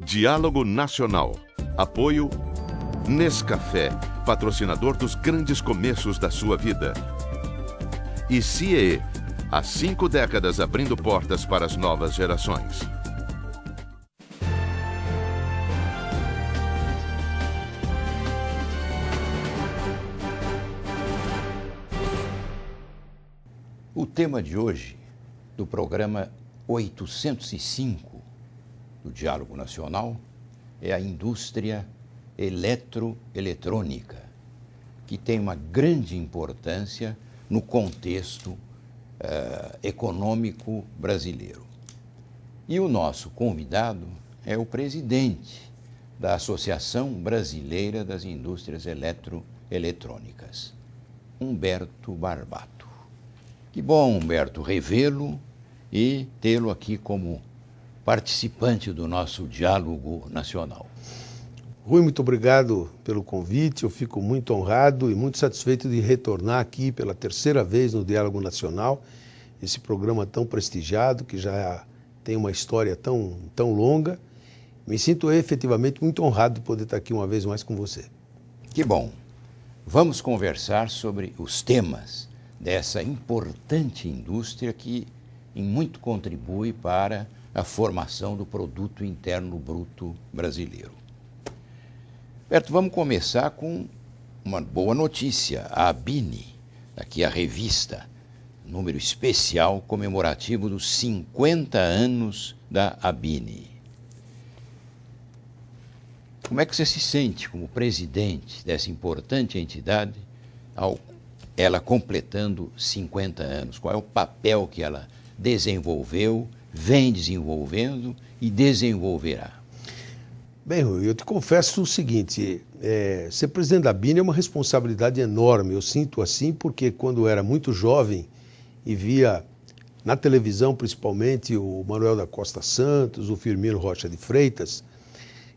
Diálogo Nacional. Apoio Nescafé, patrocinador dos grandes começos da sua vida. E CIEE, há 5 décadas abrindo portas para as novas gerações. O tema de hoje do programa 805 do Diálogo Nacional é a indústria eletroeletrônica, que tem uma grande importância no contexto econômico brasileiro. E o nosso convidado é o presidente da Associação Brasileira das Indústrias Eletroeletrônicas, Humberto Barbato. Que bom, Humberto, revê-lo e tê-lo aqui como participante do nosso Diálogo Nacional. Rui, muito obrigado pelo convite. Eu fico muito honrado e muito satisfeito de retornar aqui pela 3ª vez no Diálogo Nacional, esse programa tão prestigiado, que já tem uma história tão longa. Me sinto efetivamente muito honrado de poder estar aqui uma vez mais com você. Que bom. Vamos conversar sobre os temas dessa importante indústria que em muito contribui para a formação do produto interno bruto brasileiro. Berto, vamos começar com uma boa notícia. A ABINI, aqui a revista, número especial comemorativo dos 50 anos da ABINI. Como é que você se sente como presidente dessa importante entidade ela completando 50 anos? Qual é o papel que ela desenvolveu, vem desenvolvendo e desenvolverá? Bem, Rui, eu te confesso o seguinte, ser presidente da ABINI é uma responsabilidade enorme. Eu sinto assim porque quando eu era muito jovem e via na televisão principalmente o Manuel da Costa Santos, o Firmino Rocha de Freitas,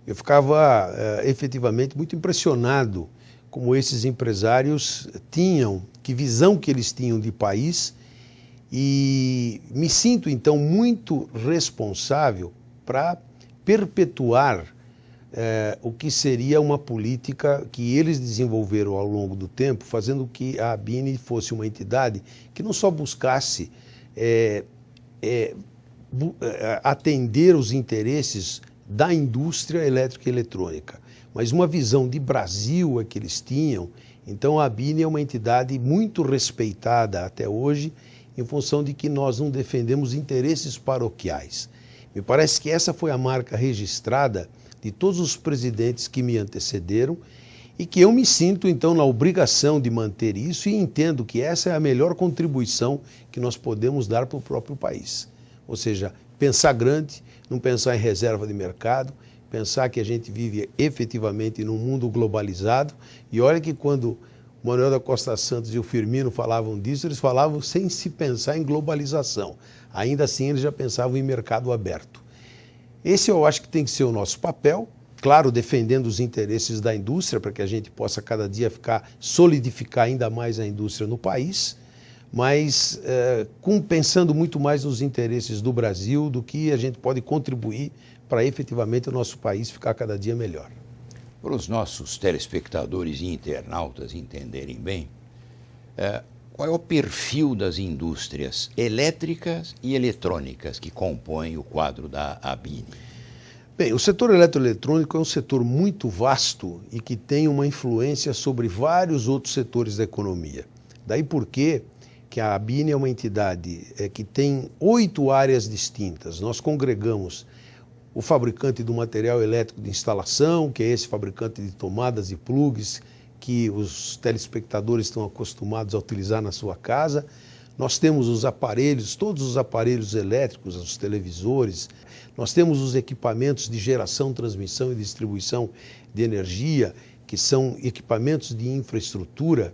eu ficava efetivamente muito impressionado como esses empresários tinham, que visão que eles tinham de país, e me sinto então muito responsável para perpetuar o que seria uma política que eles desenvolveram ao longo do tempo, fazendo que a ABINI fosse uma entidade que não só buscasse atender os interesses da indústria elétrica e eletrônica, mas uma visão de Brasil é que eles tinham. Então a ABINI é uma entidade muito respeitada até hoje, em função de que nós não defendemos interesses paroquiais. Me parece que essa foi a marca registrada de todos os presidentes que me antecederam e que eu me sinto então na obrigação de manter isso e entendo que essa é a melhor contribuição que nós podemos dar para o próprio país. Ou seja, pensar grande, não pensar em reserva de mercado, pensar que a gente vive efetivamente num mundo globalizado. E olha que quando o Manuel da Costa Santos e o Firmino falavam disso, eles falavam sem se pensar em globalização. Ainda assim, eles já pensavam em mercado aberto. Esse eu acho que tem que ser o nosso papel, claro, defendendo os interesses da indústria, para que a gente possa cada dia solidificar ainda mais a indústria no país, mas pensando muito mais nos interesses do Brasil, do que a gente pode contribuir para efetivamente o nosso país ficar cada dia melhor. Para os nossos telespectadores e internautas entenderem bem, qual é o perfil das indústrias elétricas e eletrônicas que compõem o quadro da ABINI? Bem, o setor eletroeletrônico é um setor muito vasto e que tem uma influência sobre vários outros setores da economia. Daí porque que a ABINI é uma entidade que tem 8 áreas distintas. Nós congregamos o fabricante do material elétrico de instalação, que é esse fabricante de tomadas e plugs que os telespectadores estão acostumados a utilizar na sua casa. Nós temos os aparelhos, todos os aparelhos elétricos, os televisores. Nós temos os equipamentos de geração, transmissão e distribuição de energia, que são equipamentos de infraestrutura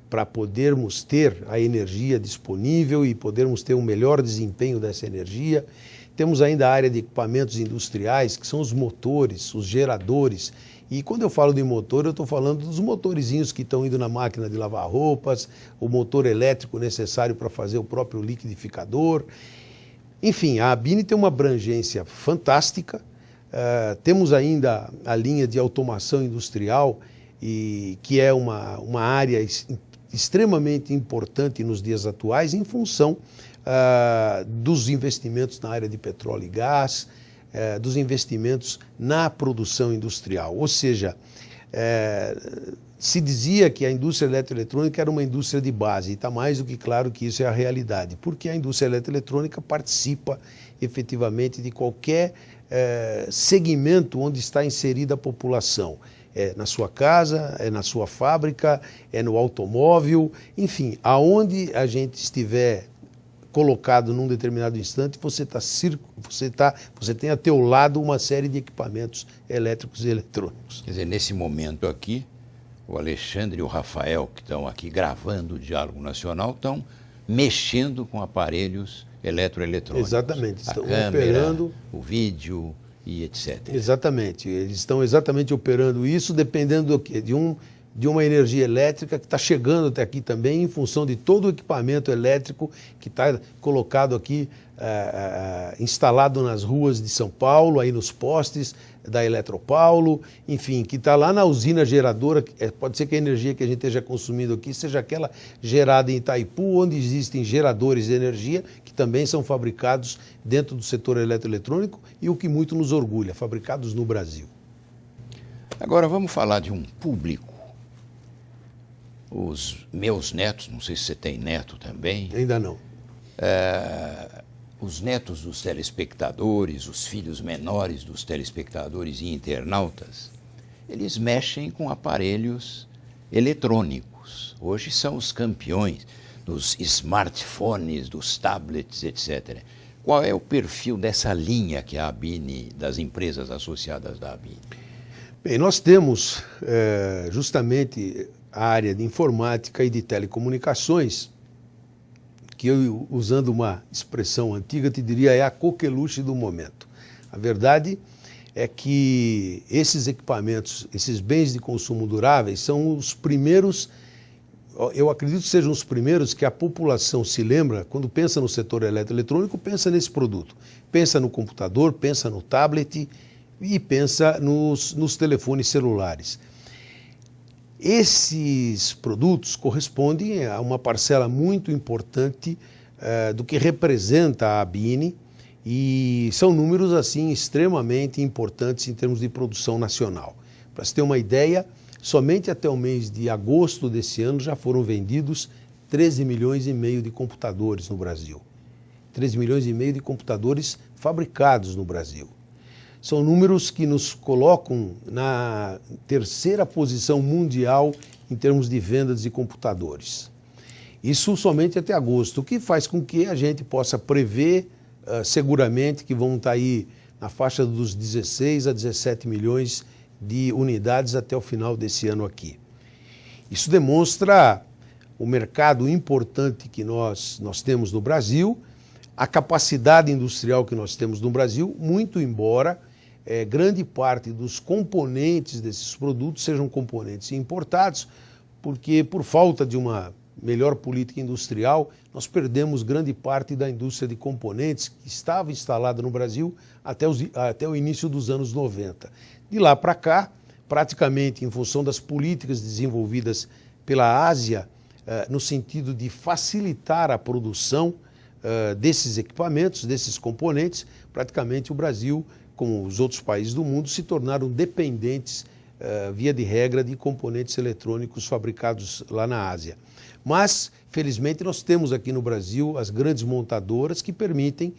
para podermos ter a energia disponível e podermos ter um melhor desempenho dessa energia. Temos ainda a área de equipamentos industriais, que são os motores, os geradores. E quando eu falo de motor, eu estou falando dos motorizinhos que estão indo na máquina de lavar roupas, o motor elétrico necessário para fazer o próprio liquidificador. Enfim, a ABINI tem uma abrangência fantástica. Temos ainda a linha de automação industrial, que é uma área extremamente importante nos dias atuais em função dos investimentos na área de petróleo e gás, dos investimentos na produção industrial. Ou seja, se dizia que a indústria eletroeletrônica era uma indústria de base, e está mais do que claro que isso é a realidade, porque a indústria eletroeletrônica participa efetivamente de qualquer segmento onde está inserida a população. É na sua casa, é na sua fábrica, é no automóvel, enfim, aonde a gente estiver colocado num determinado instante, você tem a teu lado uma série de equipamentos elétricos e eletrônicos. Quer dizer, nesse momento aqui, o Alexandre e o Rafael, que estão aqui gravando o Diálogo Nacional, estão mexendo com aparelhos eletroeletrônicos. Exatamente, estão a câmera, operando o vídeo e etc. Exatamente, eles estão exatamente operando isso, dependendo do quê? De uma energia elétrica que está chegando até aqui também, em função de todo o equipamento elétrico que está colocado aqui, instalado nas ruas de São Paulo, aí nos postes da Eletropaulo, enfim, que está lá na usina geradora. Pode ser que a energia que a gente esteja consumindo aqui seja aquela gerada em Itaipu, onde existem geradores de energia que também são fabricados dentro do setor eletroeletrônico, e o que muito nos orgulha, fabricados no Brasil. Agora vamos falar de um público. Os meus netos, não sei se você tem neto também. Ainda não. Os netos dos telespectadores, os filhos menores dos telespectadores e internautas, eles mexem com aparelhos eletrônicos. Hoje são os campeões dos smartphones, dos tablets, etc. Qual é o perfil dessa linha que é a ABINI, das empresas associadas da ABINI? Bem, nós temos justamente a área de informática e de telecomunicações, que eu, usando uma expressão antiga, te diria é a coqueluche do momento. A verdade é que esses equipamentos, esses bens de consumo duráveis, são os primeiros, eu acredito que sejam os primeiros que a população se lembra, quando pensa no setor eletroeletrônico, pensa nesse produto. Pensa no computador, pensa no tablet e pensa nos telefones celulares. Esses produtos correspondem a uma parcela muito importante do que representa a ABINI, e são números assim extremamente importantes em termos de produção nacional. Para você ter uma ideia, somente até o mês de agosto desse ano já foram vendidos 13 milhões e meio de computadores no Brasil. 13 milhões e meio de computadores fabricados no Brasil. São números que nos colocam na terceira posição mundial em termos de vendas de computadores. Isso somente até agosto, o que faz com que a gente possa prever seguramente que vão estar aí na faixa dos 16 a 17 milhões de unidades até o final desse ano aqui. Isso demonstra o mercado importante que nós temos no Brasil, a capacidade industrial que nós temos no Brasil, muito embora grande parte dos componentes desses produtos sejam componentes importados, porque por falta de uma melhor política industrial, nós perdemos grande parte da indústria de componentes que estava instalada no Brasil até o início dos anos 90. De lá para cá, praticamente em função das políticas desenvolvidas pela Ásia, no sentido de facilitar a produção desses equipamentos, desses componentes, praticamente o Brasil, como os outros países do mundo, se tornaram dependentes, via de regra, de componentes eletrônicos fabricados lá na Ásia. Mas, felizmente, nós temos aqui no Brasil as grandes montadoras que permitem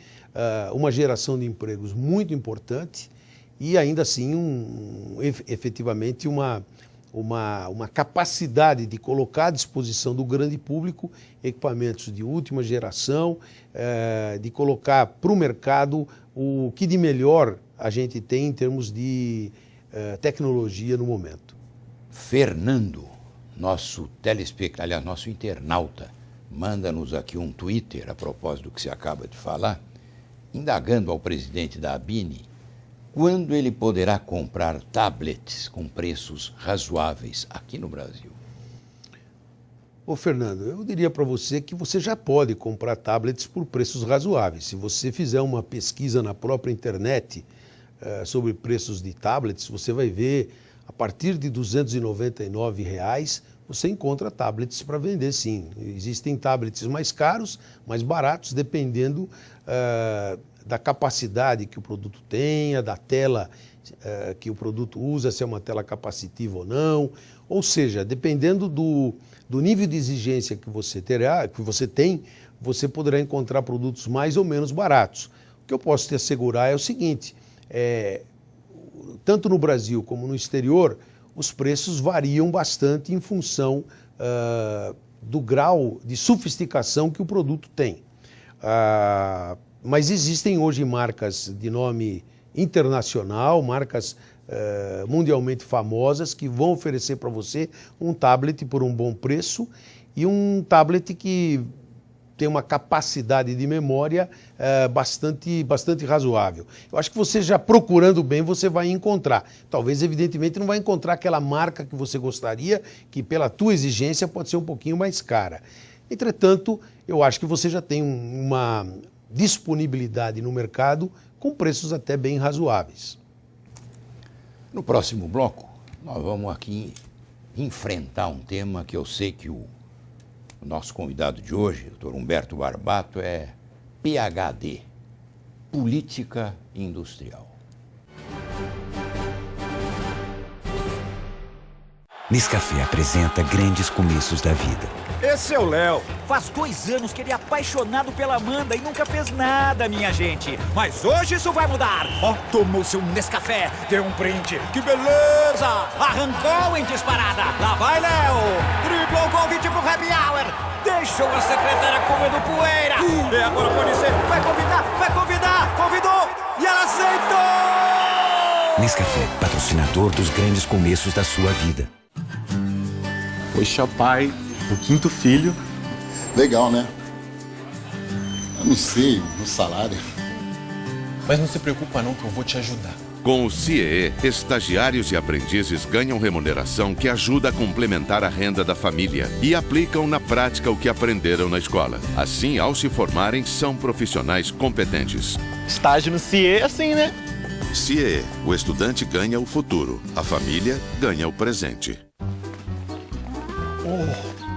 uma geração de empregos muito importante e, ainda assim, efetivamente, uma capacidade de colocar à disposição do grande público equipamentos de última geração, de colocar para o mercado o que de melhor a gente tem em termos de tecnologia no momento. Fernando, nosso telespectador, nosso internauta, manda-nos aqui um Twitter a propósito do que você acaba de falar, indagando ao presidente da ABINI quando ele poderá comprar tablets com preços razoáveis aqui no Brasil. Ô Fernando, eu diria para você que você já pode comprar tablets por preços razoáveis. Se você fizer uma pesquisa na própria internet, sobre preços de tablets, você vai ver, a partir de R$ 299, você encontra tablets para vender, sim. Existem tablets mais caros, mais baratos, dependendo da capacidade que o produto tenha, da tela que o produto usa, se é uma tela capacitiva ou não. Ou seja, dependendo do nível de exigência que você tem, você poderá encontrar produtos mais ou menos baratos. O que eu posso te assegurar é o seguinte, tanto no Brasil como no exterior, os preços variam bastante em função do grau de sofisticação que o produto tem. Mas existem hoje marcas de nome internacional, marcas mundialmente famosas que vão oferecer para você um tablet por um bom preço e um tablet que tem uma capacidade de memória bastante razoável. Eu acho que você já procurando bem, você vai encontrar. Talvez, evidentemente, não vai encontrar aquela marca que você gostaria, que pela tua exigência pode ser um pouquinho mais cara. Entretanto, eu acho que você já tem uma disponibilidade no mercado com preços até bem razoáveis. No próximo bloco, nós vamos aqui enfrentar um tema que eu sei que o nosso convidado de hoje, o Dr. Humberto Barbato, é PhD, Política Industrial. Nescafé apresenta grandes começos da vida. Esse é o Léo. Faz 2 anos que ele é apaixonado pela Amanda e nunca fez nada, minha gente. Mas hoje isso vai mudar. Ó, tomou seu Nescafé, deu um print. Que beleza! Arrancou em disparada. Lá vai, Léo. Driblou o convite pro Happy Hour. Deixou a secretária comendo poeira. E agora pode ser. Vai convidar. Convidou e ela aceitou. Nescafé, patrocinador dos grandes começos da sua vida. Poxa, pai, o 5º filho. Legal, né? Eu não sei, no salário. Mas não se preocupa não, que eu vou te ajudar. Com o CIEE, estagiários e aprendizes ganham remuneração que ajuda a complementar a renda da família e aplicam na prática o que aprenderam na escola. Assim, ao se formarem, são profissionais competentes. Estágio no CIE é assim, né? CIEE, o estudante ganha o futuro, a família ganha o presente.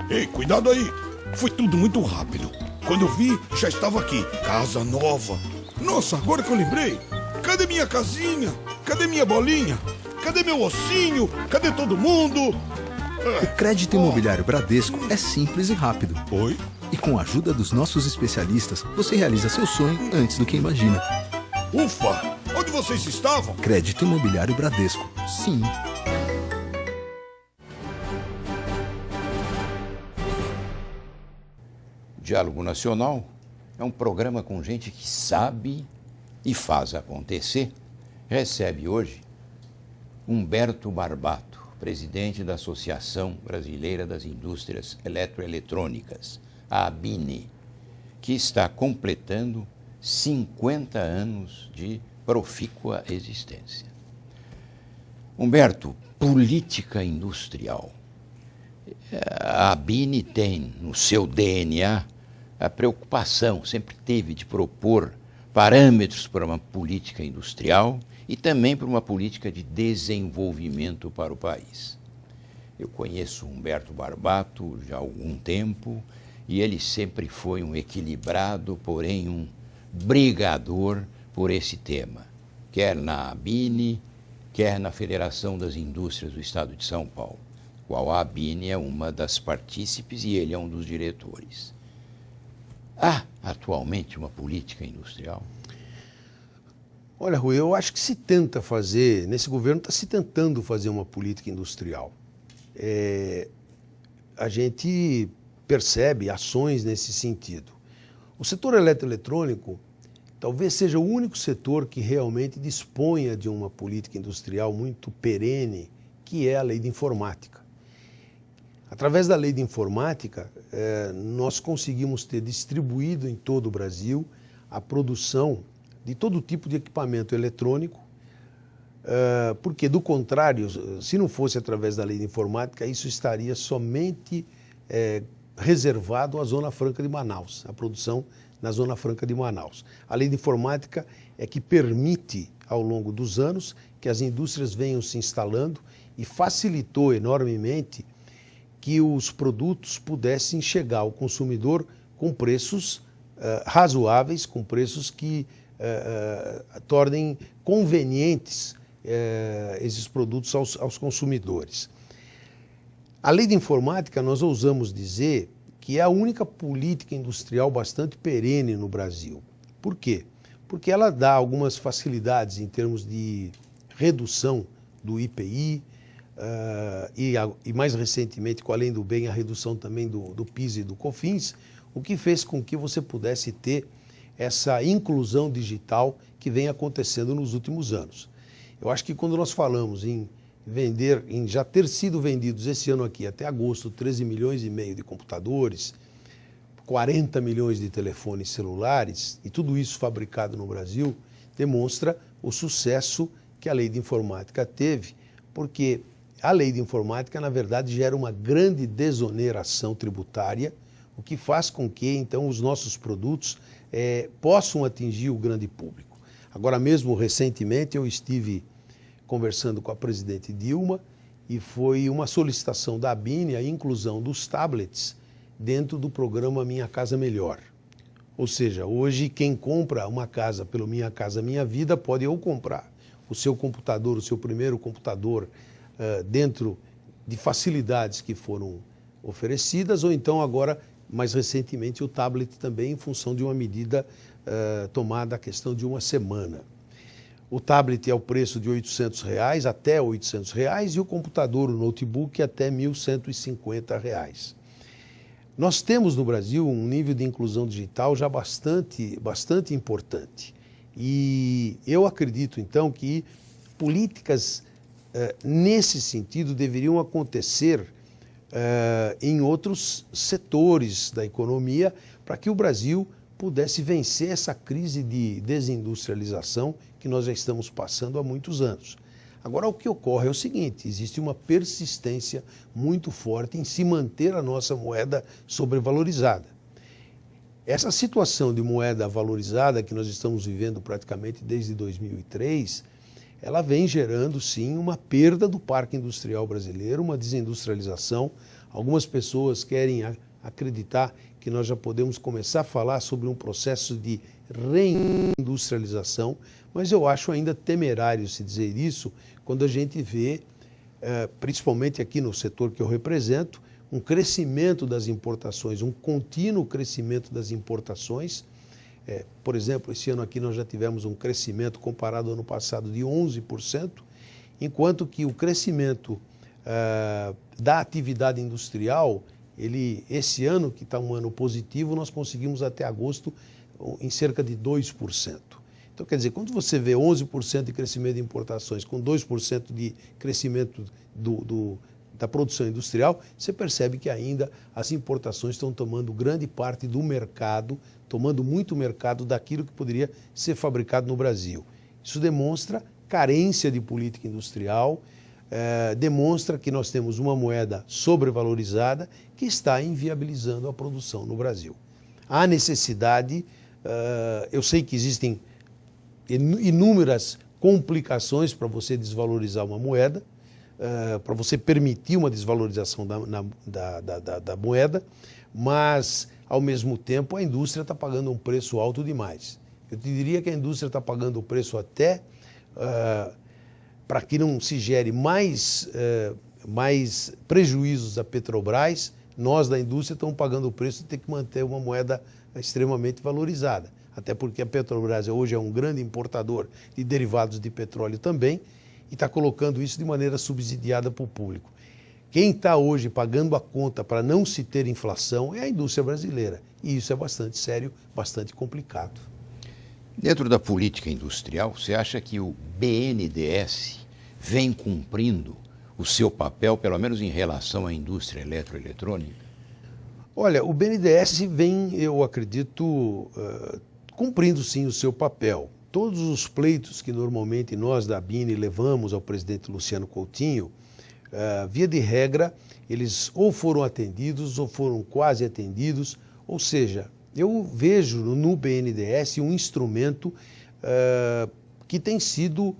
Ei, cuidado aí! Foi tudo muito rápido. Quando eu vi, já estava aqui. Casa nova. Nossa, agora que eu lembrei. Cadê minha casinha? Cadê minha bolinha? Cadê meu ossinho? Cadê todo mundo? O crédito imobiliário Bradesco é simples e rápido. Oi? E com a ajuda dos nossos especialistas, você realiza seu sonho antes do que imagina. Ufa! Onde vocês estavam? Crédito imobiliário Bradesco. Sim. Diálogo Nacional é um programa com gente que sabe e faz acontecer. Recebe hoje Humberto Barbato, presidente da Associação Brasileira das Indústrias Eletroeletrônicas, a ABINE, que está completando 50 anos de profícua existência. Humberto, política industrial. A ABINE tem no seu DNA a preocupação, sempre teve, de propor parâmetros para uma política industrial e também para uma política de desenvolvimento para o país. Eu conheço Humberto Barbato já há algum tempo e ele sempre foi um equilibrado, porém um brigador por esse tema, quer na ABINE, quer na Federação das Indústrias do Estado de São Paulo, qual a ABINE é uma das partícipes e ele é um dos diretores. Há atualmente uma política industrial? Olha, Rui, eu acho que se tenta fazer, nesse governo está se tentando fazer uma política industrial. A gente percebe ações nesse sentido. O setor eletroeletrônico talvez seja o único setor que realmente disponha de uma política industrial muito perene, que é a lei de informática. Através da lei de informática, nós conseguimos ter distribuído em todo o Brasil a produção de todo tipo de equipamento eletrônico, porque, do contrário, se não fosse através da lei de informática, isso estaria somente reservado à Zona Franca de Manaus, a produção na Zona Franca de Manaus. A lei de informática é que permite ao longo dos anos que as indústrias venham se instalando e facilitou enormemente que os produtos pudessem chegar ao consumidor com preços razoáveis, com preços que tornem convenientes esses produtos aos consumidores. A lei de informática, nós ousamos dizer que é a única política industrial bastante perene no Brasil. Por quê? Porque ela dá algumas facilidades em termos de redução do IPI e mais recentemente, com a Além do Bem, a redução também do PIS e do COFINS, o que fez com que você pudesse ter essa inclusão digital que vem acontecendo nos últimos anos. Eu acho que quando nós falamos em já ter sido vendidos esse ano aqui, até agosto, 13 milhões e meio de computadores, 40 milhões de telefones celulares, e tudo isso fabricado no Brasil, demonstra o sucesso que a lei de informática teve, porque a lei de informática, na verdade, gera uma grande desoneração tributária, o que faz com que, então, os nossos produtos possam atingir o grande público. Agora mesmo, recentemente, eu estive conversando com a presidente Dilma e foi uma solicitação da ABINE a inclusão dos tablets dentro do programa Minha Casa Melhor. Ou seja, hoje quem compra uma casa pelo Minha Casa Minha Vida pode ou comprar o seu computador, o seu primeiro computador dentro de facilidades que foram oferecidas, ou então agora, mais recentemente, o tablet também em função de uma medida tomada a questão de uma semana. O tablet é o preço de R$800, até R$800, e o computador, o notebook, até R$1.150. Nós temos no Brasil um nível de inclusão digital já bastante importante. E eu acredito, então, que políticas nesse sentido deveriam acontecer em outros setores da economia para que o Brasil pudesse vencer essa crise de desindustrialização que nós já estamos passando há muitos anos. Agora, o que ocorre é o seguinte: existe uma persistência muito forte em se manter a nossa moeda sobrevalorizada. Essa situação de moeda valorizada que nós estamos vivendo praticamente desde 2003, ela vem gerando, sim, uma perda do parque industrial brasileiro, uma desindustrialização. Algumas pessoas querem acreditar que nós já podemos começar a falar sobre um processo de reindustrialização, mas eu acho ainda temerário se dizer isso quando a gente vê, principalmente aqui no setor que eu represento, um crescimento das importações, um contínuo crescimento das importações. Por exemplo, esse ano aqui nós já tivemos um crescimento comparado ao ano passado de 11%, enquanto que o crescimento da atividade industrial, esse ano, que está um ano positivo, nós conseguimos até agosto em cerca de 2%. Então, quer dizer, quando você vê 11% de crescimento de importações com 2% de crescimento da produção industrial, você percebe que ainda as importações estão tomando grande parte do mercado, tomando muito mercado daquilo que poderia ser fabricado no Brasil. Isso demonstra carência de política industrial, demonstra que nós temos uma moeda sobrevalorizada que está inviabilizando a produção no Brasil. Há necessidade, eu sei que existem inúmeras complicações para você desvalorizar uma moeda, para você permitir uma desvalorização da moeda, mas, ao mesmo tempo, a indústria está pagando um preço alto demais. Eu te diria que a indústria está pagando o preço até para que não se gere mais prejuízos à Petrobras. Nós, da indústria, estamos pagando o preço de ter que manter uma moeda extremamente valorizada. Até porque a Petrobras hoje é um grande importador de derivados de petróleo também e está colocando isso de maneira subsidiada para o público. Quem está hoje pagando a conta para não se ter inflação é a indústria brasileira. E isso é bastante sério, bastante complicado. Dentro da política industrial, você acha que o BNDES vem cumprindo o seu papel, pelo menos em relação à indústria eletroeletrônica? Olha, o BNDES vem, eu acredito, cumprindo sim o seu papel. Todos os pleitos que normalmente nós da ABINE levamos ao presidente Luciano Coutinho, via de regra, eles ou foram atendidos ou foram quase atendidos, ou seja, eu vejo no BNDES um instrumento que tem sido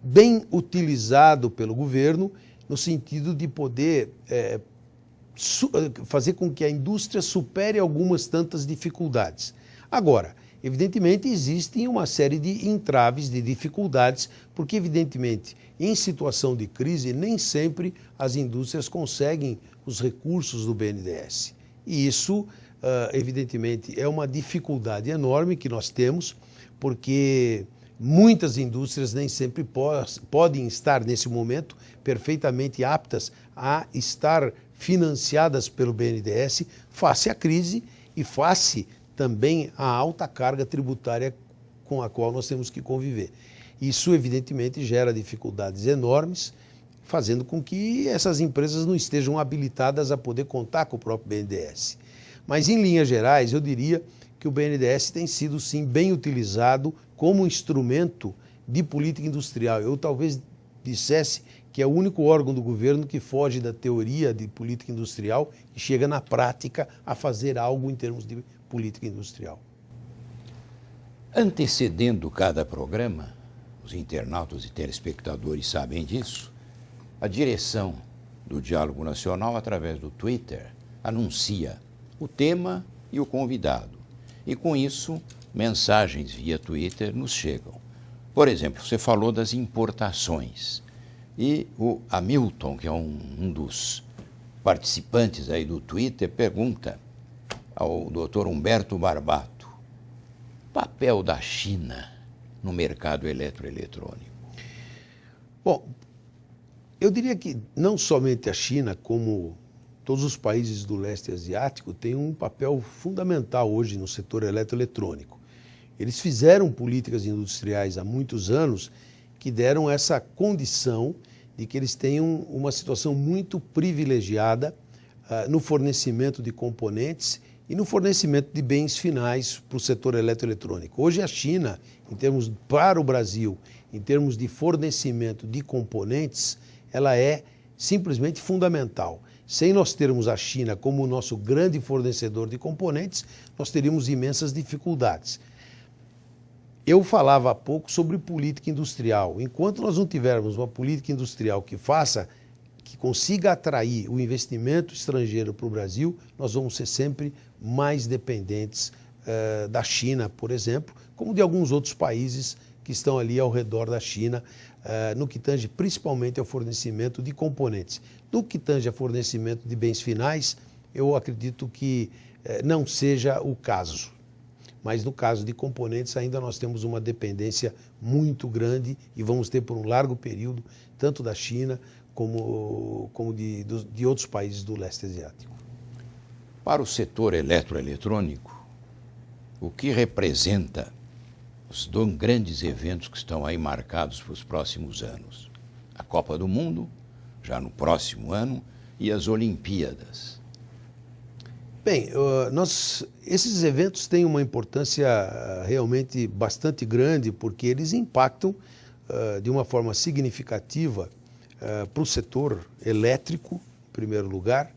bem utilizado pelo governo no sentido de poder fazer com que a indústria supere algumas tantas dificuldades. Agora, evidentemente, existem uma série de entraves, de dificuldades, porque, evidentemente, em situação de crise, nem sempre as indústrias conseguem os recursos do BNDES. E isso, evidentemente, é uma dificuldade enorme que nós temos, porque muitas indústrias nem sempre podem estar, nesse momento, perfeitamente aptas a estar financiadas pelo BNDES face à crise e face também à alta carga tributária com a qual nós temos que conviver. Isso, evidentemente, gera dificuldades enormes, fazendo com que essas empresas não estejam habilitadas a poder contar com o próprio BNDES. Mas, em linhas gerais, eu diria que o BNDES tem sido, sim, bem utilizado como instrumento de política industrial. Eu talvez dissesse que é o único órgão do governo que foge da teoria de política industrial e chega na prática a fazer algo em termos de política industrial. Antecedendo cada programa, os internautas e telespectadores sabem disso, a direção do Diálogo Nacional, através do Twitter, anuncia o tema e o convidado. E com isso, mensagens via Twitter nos chegam. Por exemplo, você falou das importações. E o Hamilton, que é um dos participantes aí do Twitter, pergunta ao Dr. Humberto Barbato: papel da China no mercado eletroeletrônico? Bom, eu diria que não somente a China, como todos os países do leste asiático, têm um papel fundamental hoje no setor eletroeletrônico. Eles fizeram políticas industriais há muitos anos que deram essa condição de que eles tenham uma situação muito privilegiada no fornecimento de componentes e no fornecimento de bens finais para o setor eletroeletrônico. Hoje a China, para o Brasil, em termos de fornecimento de componentes, ela é simplesmente fundamental. Sem nós termos a China como o nosso grande fornecedor de componentes, nós teríamos imensas dificuldades. Eu falava há pouco sobre política industrial. Enquanto nós não tivermos uma política industrial que consiga atrair o investimento estrangeiro para o Brasil, nós vamos ser sempre mais dependentes da China, por exemplo, como de alguns outros países que estão ali ao redor da China, no que tange principalmente ao fornecimento de componentes. No que tange a fornecimento de bens finais, eu acredito que não seja o caso. Mas no caso de componentes ainda nós temos uma dependência muito grande e vamos ter por um largo período, tanto da China como de outros países do leste asiático. Para o setor eletroeletrônico, o que representa os dois grandes eventos que estão aí marcados para os próximos anos? A Copa do Mundo, já no próximo ano, e as Olimpíadas. Bem, esses eventos têm uma importância realmente bastante grande, porque eles impactam de uma forma significativa para o setor elétrico, em primeiro lugar,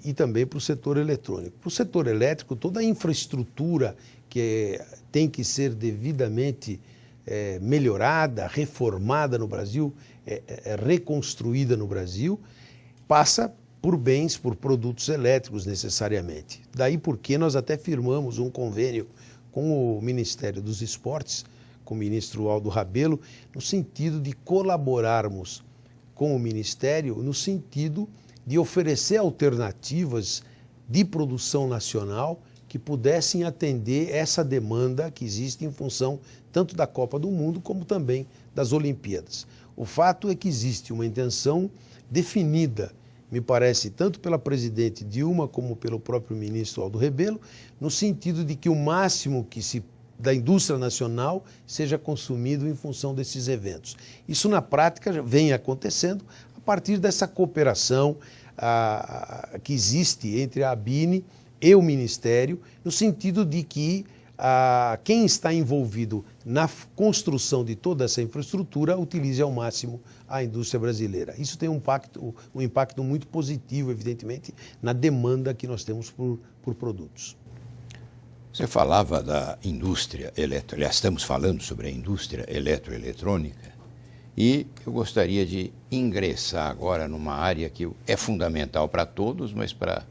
e também para o setor eletrônico. Para o setor elétrico, toda a infraestrutura que tem que ser devidamente melhorada, reformada no Brasil, reconstruída no Brasil, passa por bens, por produtos elétricos necessariamente. Daí porque nós até firmamos um convênio com o Ministério dos Esportes, com o ministro Aldo Rabelo, no sentido de colaborarmos com o Ministério, no sentido de oferecer alternativas de produção nacional que pudessem atender essa demanda que existe em função tanto da Copa do Mundo como também das Olimpíadas. O fato é que existe uma intenção definida, me parece, tanto pela presidente Dilma como pelo próprio ministro Aldo Rebelo, no sentido de que o máximo da indústria nacional seja consumido em função desses eventos. Isso, na prática, vem acontecendo a partir dessa cooperação que existe entre a ABINE e o Ministério, no sentido de que quem está envolvido na construção de toda essa infraestrutura utilize ao máximo a indústria brasileira. Isso tem um impacto muito positivo, evidentemente, na demanda que nós temos por produtos. Você falava da indústria eletrônica, aliás, estamos falando sobre a indústria eletroeletrônica, e eu gostaria de ingressar agora numa área que é fundamental para todos, mas para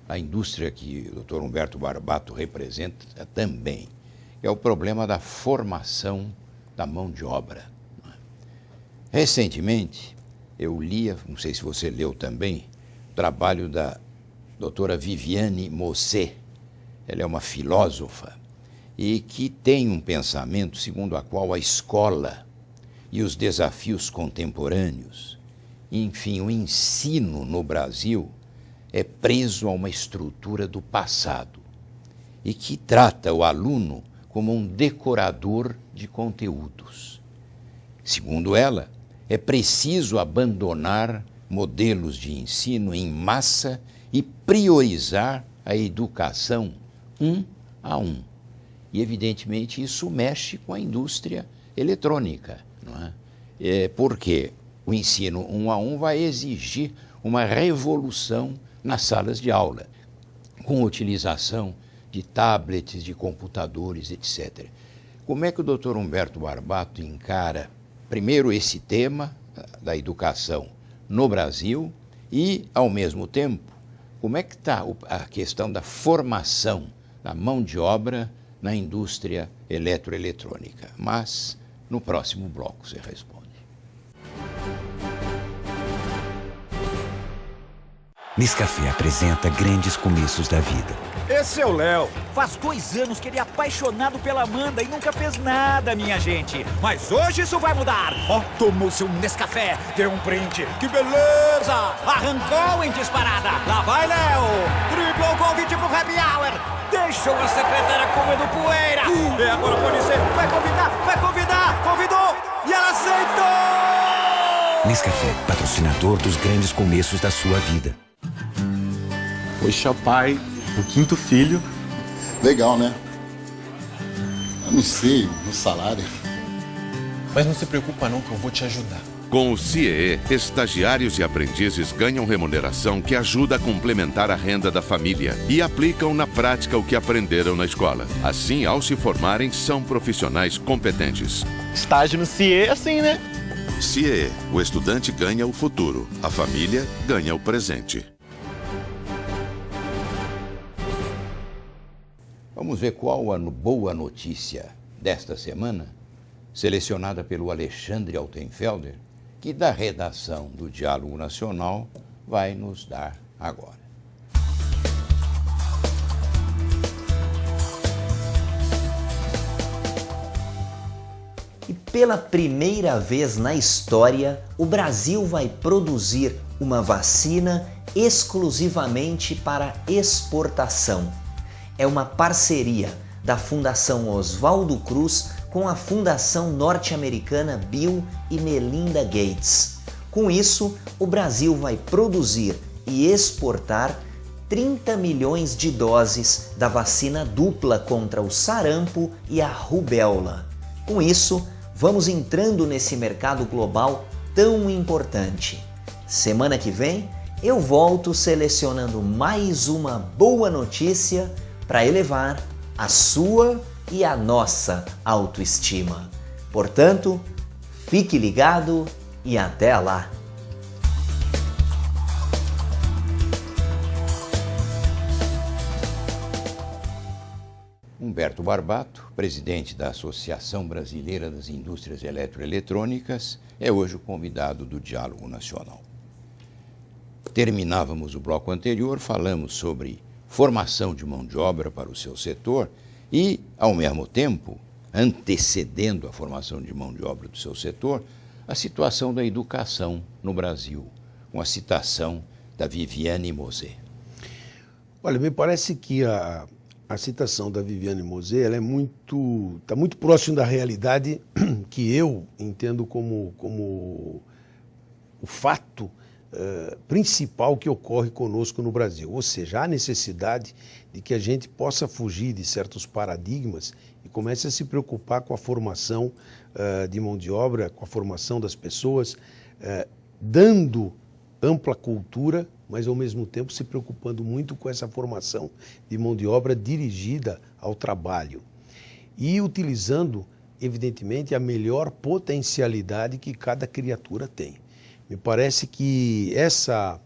a indústria que o Dr. Humberto Barbato representa também, que é o problema da formação da mão de obra. Recentemente, eu li, não sei se você leu também, o trabalho da doutora Viviane Mosset. Ela é uma filósofa e que tem um pensamento segundo a qual a escola e os desafios contemporâneos, enfim, o ensino no Brasil é preso a uma estrutura do passado e que trata o aluno como um decorador de conteúdos. Segundo ela, é preciso abandonar modelos de ensino em massa e priorizar a educação um a um. E, evidentemente, isso mexe com a indústria eletrônica, não é? Porque o ensino um a um vai exigir uma revolução nas salas de aula, com utilização de tablets, de computadores, etc. Como é que o Dr. Humberto Barbato encara, primeiro, esse tema da educação no Brasil e, ao mesmo tempo, como é que está a questão da formação da mão de obra na indústria eletroeletrônica? Mas, no próximo bloco, você responde. Nescafé apresenta Grandes Começos da Vida. Esse é o Léo. Faz 2 anos que ele é apaixonado pela Amanda e nunca fez nada, minha gente. Mas hoje isso vai mudar. Ó, tomou seu Nescafé, deu um print. Que beleza! Arrancou em disparada. Lá vai, Léo. Driblou o convite pro Happy Hour. Deixou a secretária comendo poeira. E agora pode ser. Vai convidar. Convidou e ela aceitou. Nescafé, patrocinador dos grandes começos da sua vida. Poxa, pai, o 5º filho. Legal, né? Eu não sei, no salário. Mas não se preocupa não que eu vou te ajudar. Com o CIEE, estagiários e aprendizes ganham remuneração que ajuda a complementar a renda da família e aplicam na prática o que aprenderam na escola. Assim, ao se formarem, são profissionais competentes. Estágio no CIE é assim, né? CIEE, o estudante ganha o futuro, a família ganha o presente. Vamos ver qual a boa notícia desta semana, selecionada pelo Alexandre Altenfelder, que da redação do Diálogo Nacional vai nos dar agora. E pela primeira vez na história, o Brasil vai produzir uma vacina exclusivamente para exportação. É uma parceria da Fundação Oswaldo Cruz com a Fundação Norte-Americana Bill e Melinda Gates. Com isso, o Brasil vai produzir e exportar 30 milhões de doses da vacina dupla contra o sarampo e a rubéola. Com isso, vamos entrando nesse mercado global tão importante. Semana que vem, eu volto selecionando mais uma boa notícia para elevar a sua e a nossa autoestima. Portanto, fique ligado e até lá! Humberto Barbato, presidente da Associação Brasileira das Indústrias Eletroeletrônicas, é hoje o convidado do Diálogo Nacional. Terminávamos o bloco anterior, falamos sobre formação de mão de obra para o seu setor e, ao mesmo tempo, antecedendo a formação de mão de obra do seu setor, a situação da educação no Brasil, com a citação da Viviane Mosset. Olha, me parece que a citação da Viviane Mosset ela está muito próximo da realidade que eu entendo como o fato principal que ocorre conosco no Brasil. Ou seja, há necessidade de que a gente possa fugir de certos paradigmas e comece a se preocupar com a formação de mão de obra, com a formação das pessoas, dando ampla cultura, mas ao mesmo tempo se preocupando muito com essa formação de mão de obra dirigida ao trabalho e utilizando, evidentemente, a melhor potencialidade que cada criatura tem. Me parece que essa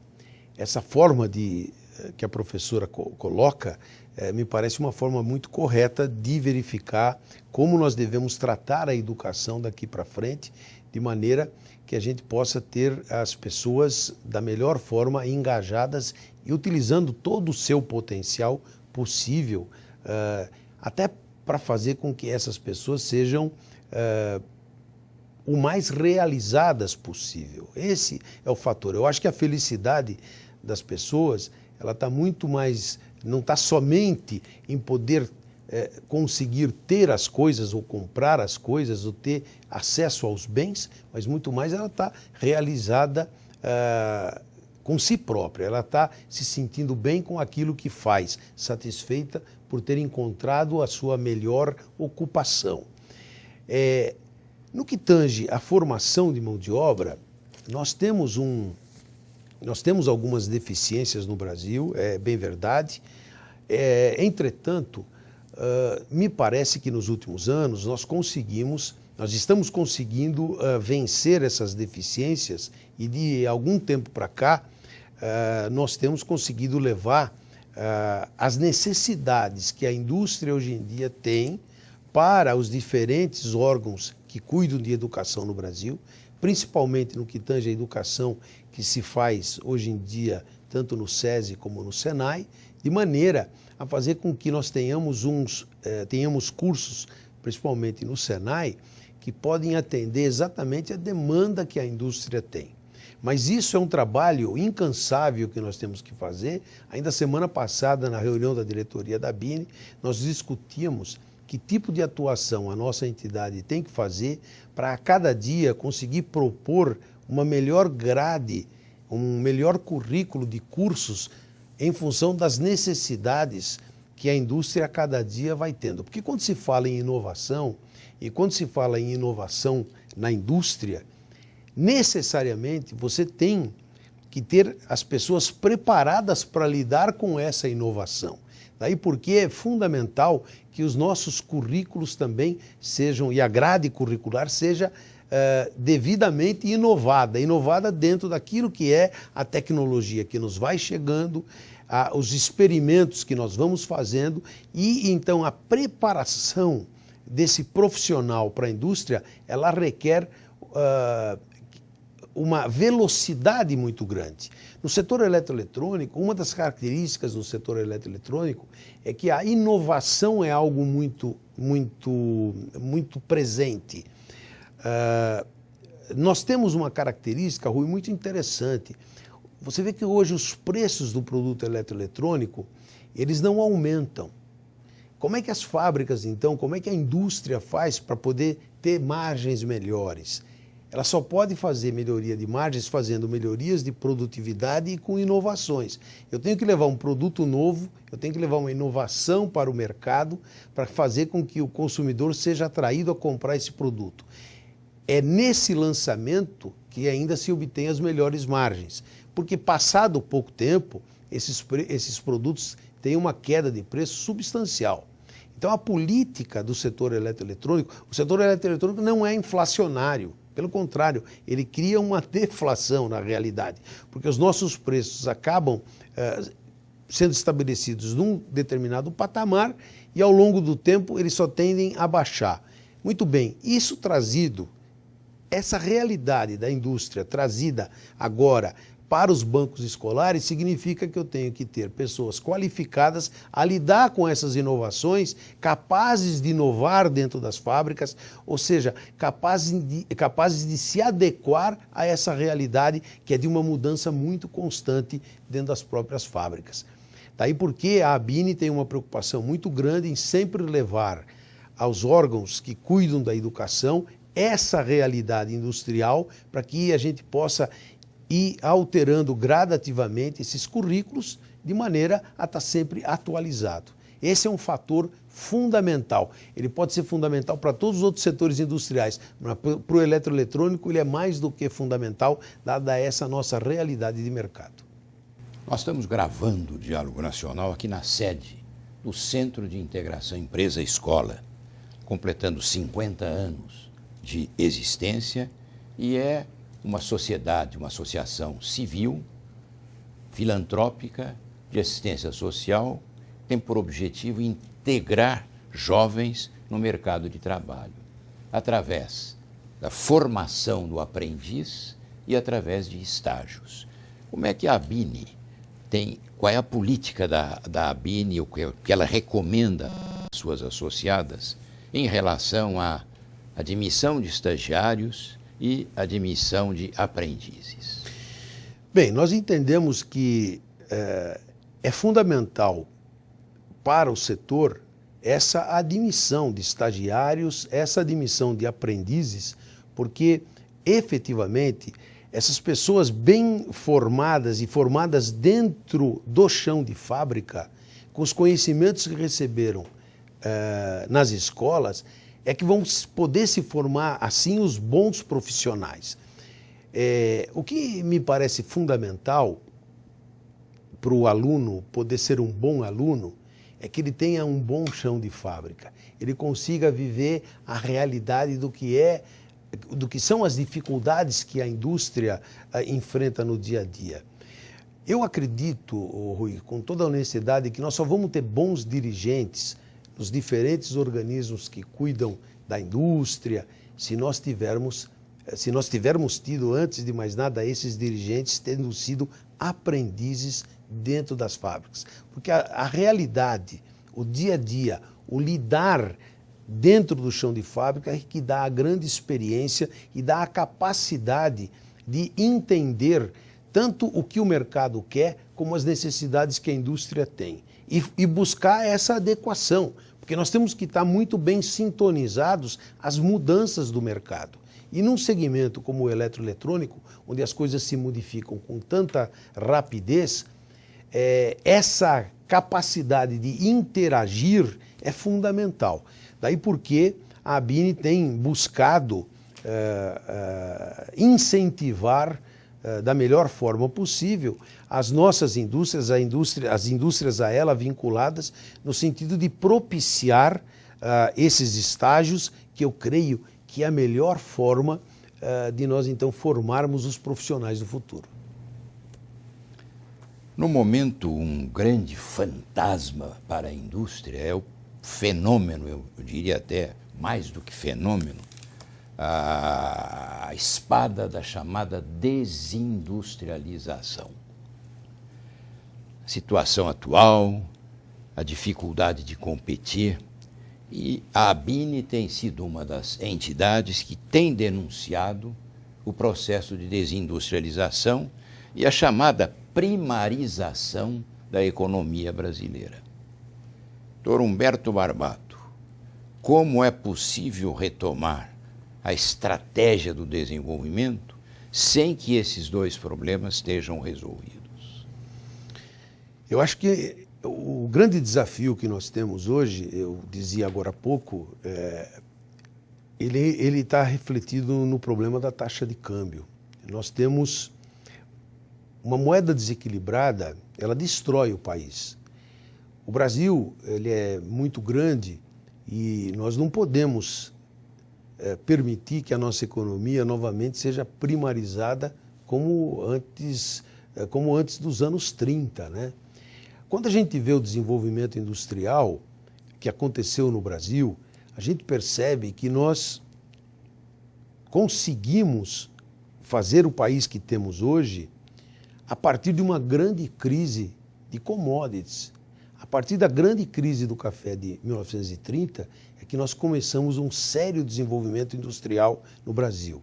forma que a professora coloca, me parece uma forma muito correta de verificar como nós devemos tratar a educação daqui para frente, de maneira que a gente possa ter as pessoas da melhor forma engajadas e utilizando todo o seu potencial possível, até para fazer com que essas pessoas sejam o mais realizadas possível. Esse é o fator. Eu acho que a felicidade das pessoas, ela está muito mais, não está somente em poder conseguir ter as coisas ou comprar as coisas ou ter acesso aos bens, mas muito mais ela está realizada com si própria, ela está se sentindo bem com aquilo que faz, satisfeita por ter encontrado a sua melhor ocupação. No que tange à formação de mão de obra, nós temos algumas deficiências no Brasil, é bem verdade. Entretanto, me parece que nos últimos anos nós estamos conseguindo vencer essas deficiências e de algum tempo para cá nós temos conseguido levar as necessidades que a indústria hoje em dia tem para os diferentes órgãos que cuidam de educação no Brasil, principalmente no que tange a educação que se faz hoje em dia tanto no SESI como no SENAI, de maneira a fazer com que nós tenhamos cursos, principalmente no SENAI, que podem atender exatamente a demanda que a indústria tem. Mas isso é um trabalho incansável que nós temos que fazer. Ainda semana passada, na reunião da diretoria da BINE, nós discutimos que tipo de atuação a nossa entidade tem que fazer para a cada dia conseguir propor uma melhor grade, um melhor currículo de cursos em função das necessidades que a indústria a cada dia vai tendo. Porque quando se fala em inovação, e quando se fala em inovação na indústria, necessariamente você tem que ter as pessoas preparadas para lidar com essa inovação. Daí porque é fundamental que os nossos currículos também sejam, e a grade curricular seja devidamente inovada dentro daquilo que é a tecnologia que nos vai chegando, os experimentos que nós vamos fazendo e então a preparação desse profissional para a indústria, ela requer uma velocidade muito grande. No setor eletroeletrônico, uma das características do setor eletroeletrônico é que a inovação é algo muito presente. Nós temos uma característica, Rui, muito interessante. Você vê que hoje os preços do produto eletroeletrônico, eles não aumentam. Como é que as fábricas, então, como é que a indústria faz para poder ter margens melhores? Ela só pode fazer melhoria de margens fazendo melhorias de produtividade e com inovações. Eu tenho que levar um produto novo, eu tenho que levar uma inovação para o mercado para fazer com que o consumidor seja atraído a comprar esse produto. É nesse lançamento que ainda se obtém as melhores margens, porque passado pouco tempo, esses produtos têm uma queda de preço substancial. Então a política do setor eletroeletrônico, o setor eletroeletrônico não é inflacionário. Pelo contrário, ele cria uma deflação na realidade, porque os nossos preços acabam sendo estabelecidos num determinado patamar e ao longo do tempo eles só tendem a baixar. Muito bem, isso trazido, essa realidade da indústria trazida agora para os bancos escolares, significa que eu tenho que ter pessoas qualificadas a lidar com essas inovações, capazes de inovar dentro das fábricas, ou seja, capazes de se adequar a essa realidade que é de uma mudança muito constante dentro das próprias fábricas. Daí porque a ABINE tem uma preocupação muito grande em sempre levar aos órgãos que cuidam da educação essa realidade industrial para que a gente possa ir alterando gradativamente esses currículos de maneira a estar sempre atualizado. Esse é um fator fundamental. Ele pode ser fundamental para todos os outros setores industriais, mas para o eletroeletrônico ele é mais do que fundamental, dada essa nossa realidade de mercado. Nós estamos gravando o Diálogo Nacional aqui na sede do Centro de Integração Empresa-Escola, completando 50 anos de existência, e é uma sociedade, uma associação civil, filantrópica, de assistência social, tem por objetivo integrar jovens no mercado de trabalho, através da formação do aprendiz e através de estágios. Como é que a ABINE tem, qual é a política da ABINE, o que ela recomenda às suas associadas em relação à admissão de estagiários e admissão de aprendizes? Bem, nós entendemos que é fundamental para o setor essa admissão de estagiários, essa admissão de aprendizes, porque efetivamente essas pessoas bem formadas e formadas dentro do chão de fábrica, com os conhecimentos que receberam nas escolas, é que vão poder se formar assim os bons profissionais. O que me parece fundamental para o aluno poder ser um bom aluno é que ele tenha um bom chão de fábrica, ele consiga viver a realidade do que são as dificuldades que a indústria enfrenta no dia a dia. Eu acredito, Rui, com toda a honestidade, que nós só vamos ter bons dirigentes nos diferentes organismos que cuidam da indústria se nós tivermos tido, antes de mais nada, esses dirigentes tendo sido aprendizes dentro das fábricas. Porque a realidade, o dia a dia, o lidar dentro do chão de fábrica é que dá a grande experiência e dá a capacidade de entender tanto o que o mercado quer como as necessidades que a indústria tem e buscar essa adequação, porque nós temos que estar muito bem sintonizados às mudanças do mercado. E num segmento como o eletroeletrônico, onde as coisas se modificam com tanta rapidez, essa capacidade de interagir é fundamental. Daí porque a ABINE tem buscado incentivar da melhor forma possível as nossas indústrias, as indústrias a ela vinculadas, no sentido de propiciar esses estágios, que eu creio que é a melhor forma de nós então formarmos os profissionais do futuro. No momento, um grande fantasma para a indústria é o fenômeno, eu diria até mais do que fenômeno, a espada da chamada desindustrialização. A situação atual, a dificuldade de competir, e a ABINE tem sido uma das entidades que tem denunciado o processo de desindustrialização e a chamada primarização da economia brasileira. Dr. Humberto Barbato, como é possível retomar a estratégia do desenvolvimento sem que esses dois problemas estejam resolvidos? Eu acho que o grande desafio que nós temos hoje, eu dizia agora há pouco, ele está refletido no problema da taxa de câmbio. Nós temos uma moeda desequilibrada, ela destrói o país. O Brasil, ele é muito grande e nós não podemos permitir que a nossa economia novamente seja primarizada como antes dos anos 30, né? Quando a gente vê o desenvolvimento industrial que aconteceu no Brasil, a gente percebe que nós conseguimos fazer o país que temos hoje a partir de uma grande crise de commodities. A partir da grande crise do café de 1930 é que nós começamos um sério desenvolvimento industrial no Brasil.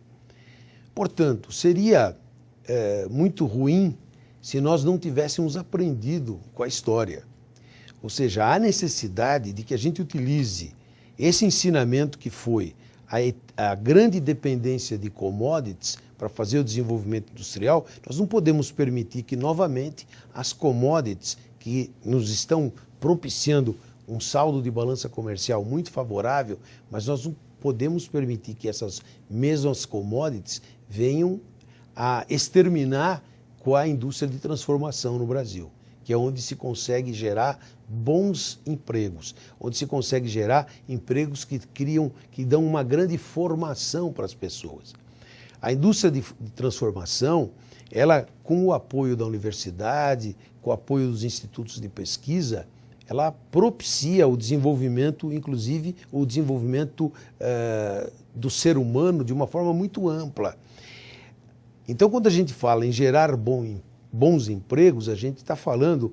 Portanto, seria muito ruim se nós não tivéssemos aprendido com a história. Ou seja, há necessidade de que a gente utilize esse ensinamento que foi a grande dependência de commodities para fazer o desenvolvimento industrial. Nós não podemos permitir que novamente as commodities que nos estão propiciando um saldo de balança comercial muito favorável, mas nós não podemos permitir que essas mesmas commodities venham a exterminar com a indústria de transformação no Brasil, que é onde se consegue gerar bons empregos, onde se consegue gerar empregos que dão uma grande formação para as pessoas. A indústria de transformação, ela, com o apoio da universidade, com o apoio dos institutos de pesquisa, ela propicia o desenvolvimento, inclusive o desenvolvimento do ser humano de uma forma muito ampla. Então, quando a gente fala em gerar bons empregos, a gente está falando,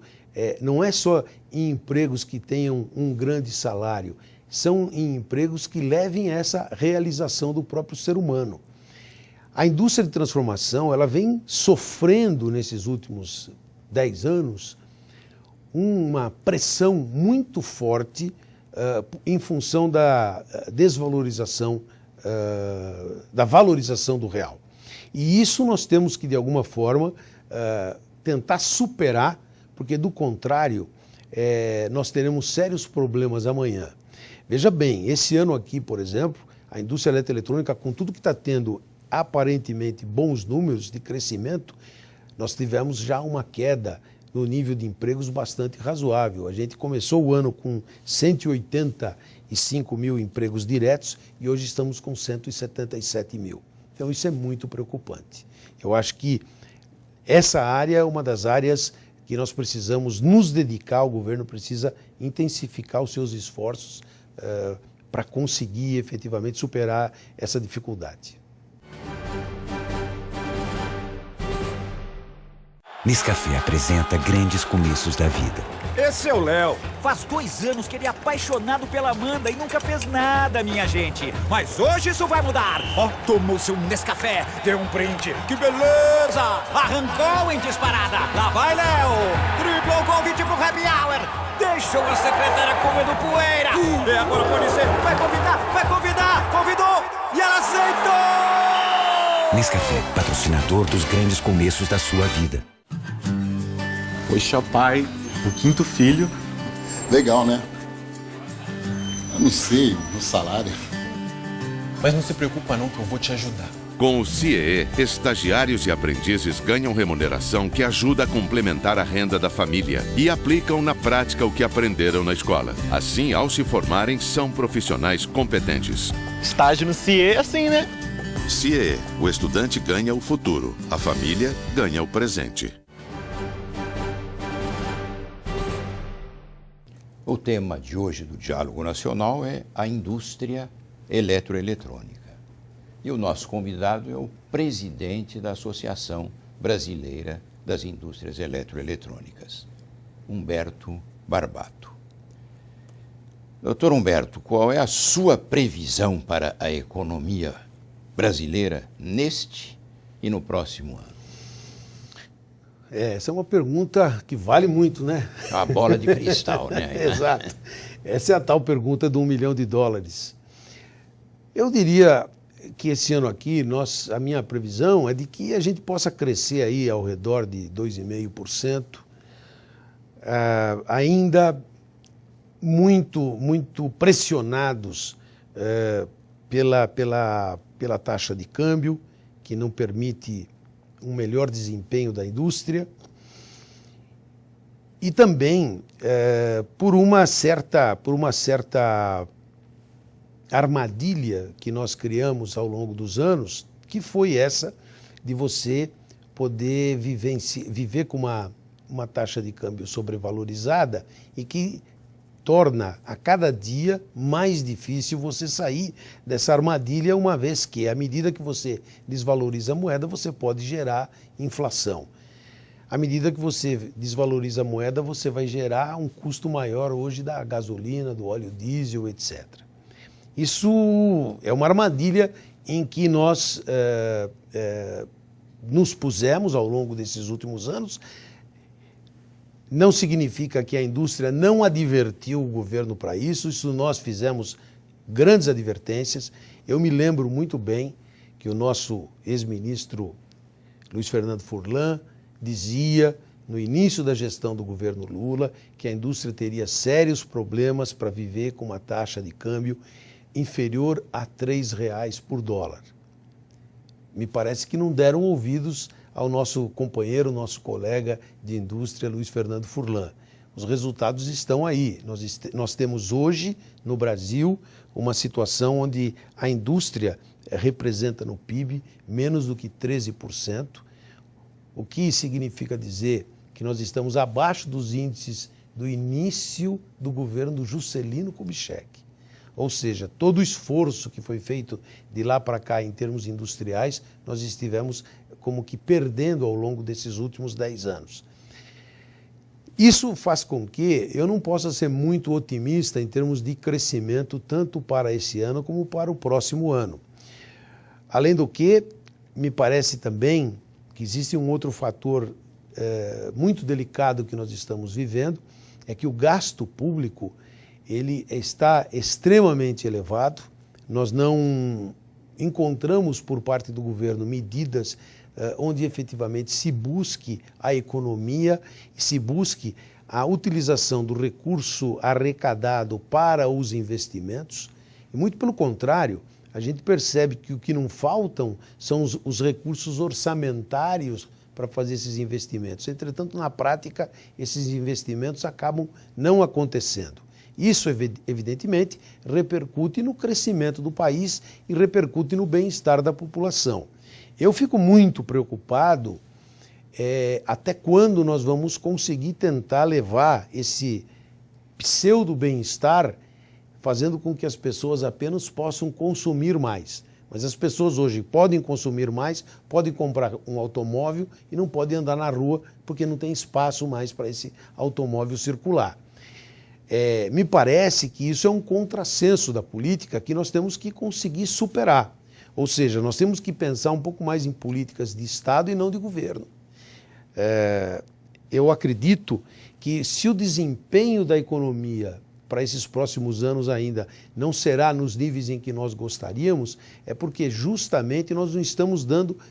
não é só em empregos que tenham um grande salário, são em empregos que levem a essa realização do próprio ser humano. A indústria de transformação, ela vem sofrendo nesses últimos 10 anos uma pressão muito forte em função da desvalorização, da valorização do real. E isso nós temos que, de alguma forma, tentar superar, porque, do contrário, nós teremos sérios problemas amanhã. Veja bem, esse ano aqui, por exemplo, a indústria eletroeletrônica, com tudo que está tendo aparentemente bons números de crescimento, nós tivemos já uma queda no nível de empregos bastante razoável. A gente começou o ano com 185 mil empregos diretos e hoje estamos com 177 mil. Então isso é muito preocupante. Eu acho que essa área é uma das áreas que nós precisamos nos dedicar, o governo precisa intensificar os seus esforços para conseguir efetivamente superar essa dificuldade. Nescafé apresenta grandes começos da vida. Esse é o Léo. Faz 2 anos que ele é apaixonado pela Amanda e nunca fez nada, minha gente. Mas hoje isso vai mudar. Ó, tomou seu Nescafé, deu um print. Que beleza! Arrancou em disparada. Lá vai, Léo. Driblou o convite pro Happy Hour. Deixou a secretária comendo poeira. E agora pode ser. Vai convidar. Convidou e ela aceitou. Nescafé, patrocinador dos grandes começos da sua vida. Poxa, pai, o 5º filho. Legal, né? Eu não sei, no salário. Mas não se preocupa não, que eu vou te ajudar. Com o CIEE, estagiários e aprendizes ganham remuneração que ajuda a complementar a renda da família e aplicam na prática o que aprenderam na escola. Assim, ao se formarem, são profissionais competentes. Estágio no CIE é assim, né? CIEE, o estudante ganha o futuro, a família ganha o presente. O tema de hoje do Diálogo Nacional é a indústria eletroeletrônica. E o nosso convidado é o presidente da Associação Brasileira das Indústrias Eletroeletrônicas, Humberto Barbato. Doutor Humberto, qual é a sua previsão para a economia brasileira neste e no próximo ano? Essa é uma pergunta que vale muito, né? A bola de cristal, né? Exato. Essa é a tal pergunta do $1 milhão. Eu diria que esse ano aqui, a minha previsão é de que a gente possa crescer aí ao redor de 2,5%, ainda muito pressionados pela taxa de câmbio, que não permite um melhor desempenho da indústria, e também por uma certa armadilha que nós criamos ao longo dos anos, que foi essa de você poder viver com uma taxa de câmbio sobrevalorizada e que torna a cada dia mais difícil você sair dessa armadilha, uma vez que, à medida que você desvaloriza a moeda, você pode gerar inflação. À medida que você desvaloriza a moeda, você vai gerar um custo maior hoje da gasolina, do óleo diesel, etc. Isso é uma armadilha em que nós nos pusemos ao longo desses últimos anos. Não significa que a indústria não advertiu o governo para isso nós fizemos grandes advertências. Eu me lembro muito bem que o nosso ex-ministro Luiz Fernando Furlan dizia no início da gestão do governo Lula, que a indústria teria sérios problemas para viver com uma taxa de câmbio inferior a R$ 3 por dólar. Me parece que não deram ouvidos ao nosso companheiro, nosso colega de indústria, Luiz Fernando Furlan. Os resultados estão aí. Nós temos hoje, no Brasil, uma situação onde a indústria representa no PIB menos do que 13%, o que significa dizer que nós estamos abaixo dos índices do início do governo do Juscelino Kubitschek. Ou seja, todo o esforço que foi feito de lá para cá em termos industriais, nós estivemos como que perdendo ao longo desses últimos 10 anos. Isso faz com que eu não possa ser muito otimista em termos de crescimento, tanto para esse ano como para o próximo ano. Além do que, me parece também que existe um outro fator muito delicado que nós estamos vivendo, é que o gasto público ele está extremamente elevado. Nós não encontramos por parte do governo medidas onde efetivamente se busque a economia e se busque a utilização do recurso arrecadado para os investimentos. E muito pelo contrário, a gente percebe que o que não faltam são os recursos orçamentários para fazer esses investimentos. Entretanto, na prática, esses investimentos acabam não acontecendo. Isso, evidentemente, repercute no crescimento do país e repercute no bem-estar da população. Eu fico muito preocupado até quando nós vamos conseguir tentar levar esse pseudo-bem-estar fazendo com que as pessoas apenas possam consumir mais. Mas as pessoas hoje podem consumir mais, podem comprar um automóvel e não podem andar na rua porque não tem espaço mais para esse automóvel circular. Me parece que isso é um contrassenso da política que nós temos que conseguir superar. Ou seja, nós temos que pensar um pouco mais em políticas de Estado e não de governo. Eu acredito que se o desempenho da economia para esses próximos anos ainda não será nos níveis em que nós gostaríamos, é porque justamente nós não estamos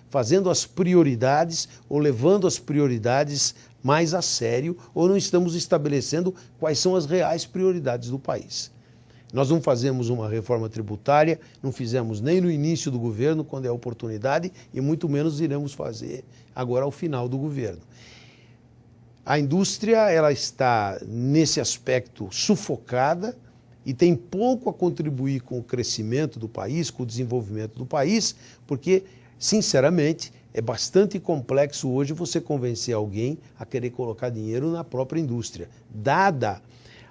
fazendo as prioridades ou levando as prioridades mais a sério ou não estamos estabelecendo quais são as reais prioridades do país. Nós não fazemos uma reforma tributária, não fizemos nem no início do governo, quando é a oportunidade, e muito menos iremos fazer agora ao final do governo. A indústria ela está, nesse aspecto, sufocada e tem pouco a contribuir com o crescimento do país, com o desenvolvimento do país, porque, sinceramente, é bastante complexo hoje você convencer alguém a querer colocar dinheiro na própria indústria, dada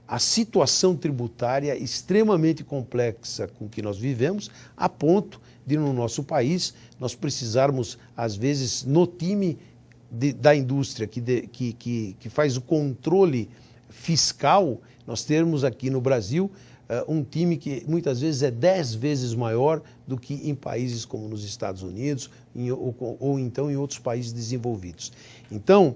a situação tributária extremamente complexa com que nós vivemos, a ponto de, no nosso país, nós precisarmos, às vezes, no time da indústria que faz o controle fiscal, nós termos aqui no Brasil um time que muitas vezes é 10 vezes maior do que em países como nos Estados Unidos ou então em outros países desenvolvidos. Então,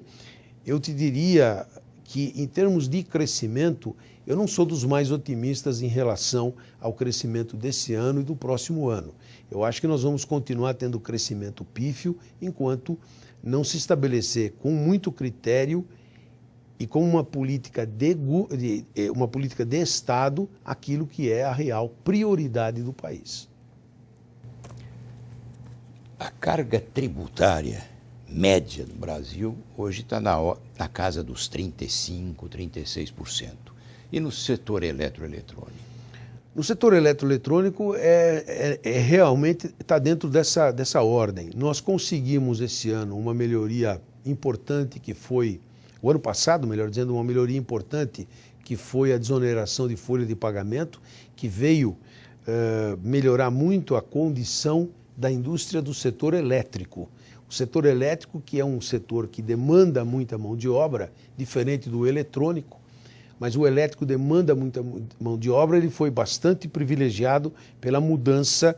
eu te diria que, em termos de crescimento, eu não sou dos mais otimistas em relação ao crescimento desse ano e do próximo ano. Eu acho que nós vamos continuar tendo crescimento pífio enquanto não se estabelecer com muito critério e com uma política de Estado aquilo que é a real prioridade do país. A carga tributária média do Brasil hoje está na casa dos 35%, 36%. E no setor eletroeletrônico? No setor eletroeletrônico realmente está dentro dessa ordem. Nós conseguimos esse ano uma melhoria importante que foi, o ano passado, melhor dizendo, uma melhoria importante que foi a desoneração de folha de pagamento, que veio melhorar muito a condição da indústria do setor elétrico. O setor elétrico, que é um setor que demanda muita mão de obra, diferente do eletrônico, mas o elétrico demanda muita mão de obra, ele foi bastante privilegiado pela mudança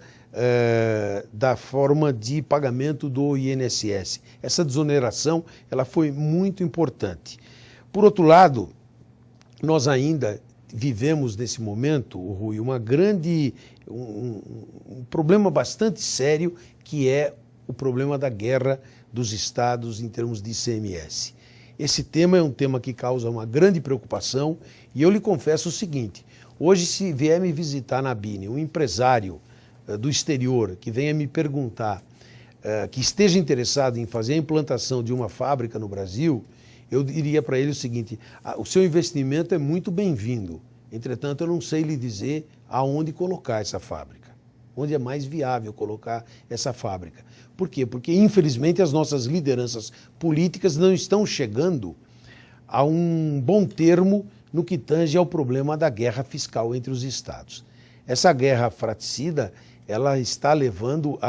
da forma de pagamento do INSS. Essa desoneração ela foi muito importante. Por outro lado, nós ainda vivemos nesse momento, Rui, um problema bastante sério, que é o problema da guerra dos estados em termos de ICMS. Esse tema é um tema que causa uma grande preocupação e eu lhe confesso o seguinte, hoje se vier me visitar na BINE um empresário do exterior que venha me perguntar, que esteja interessado em fazer a implantação de uma fábrica no Brasil, eu diria para ele o seguinte, o seu investimento é muito bem-vindo, entretanto eu não sei lhe dizer aonde colocar essa fábrica, onde é mais viável colocar essa fábrica. Por quê? Porque infelizmente as nossas lideranças políticas não estão chegando a um bom termo no que tange ao problema da guerra fiscal entre os estados. Essa guerra fratricida, ela está levando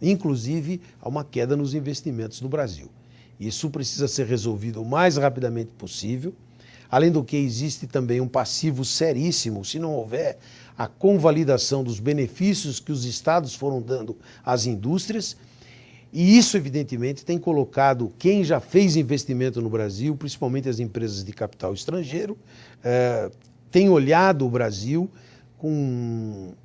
inclusive, a uma queda nos investimentos no Brasil. Isso precisa ser resolvido o mais rapidamente possível, além do que existe também um passivo seríssimo, se não houver a convalidação dos benefícios que os estados foram dando às indústrias, e isso, evidentemente, tem colocado quem já fez investimento no Brasil, principalmente as empresas de capital estrangeiro, tem olhado o Brasil com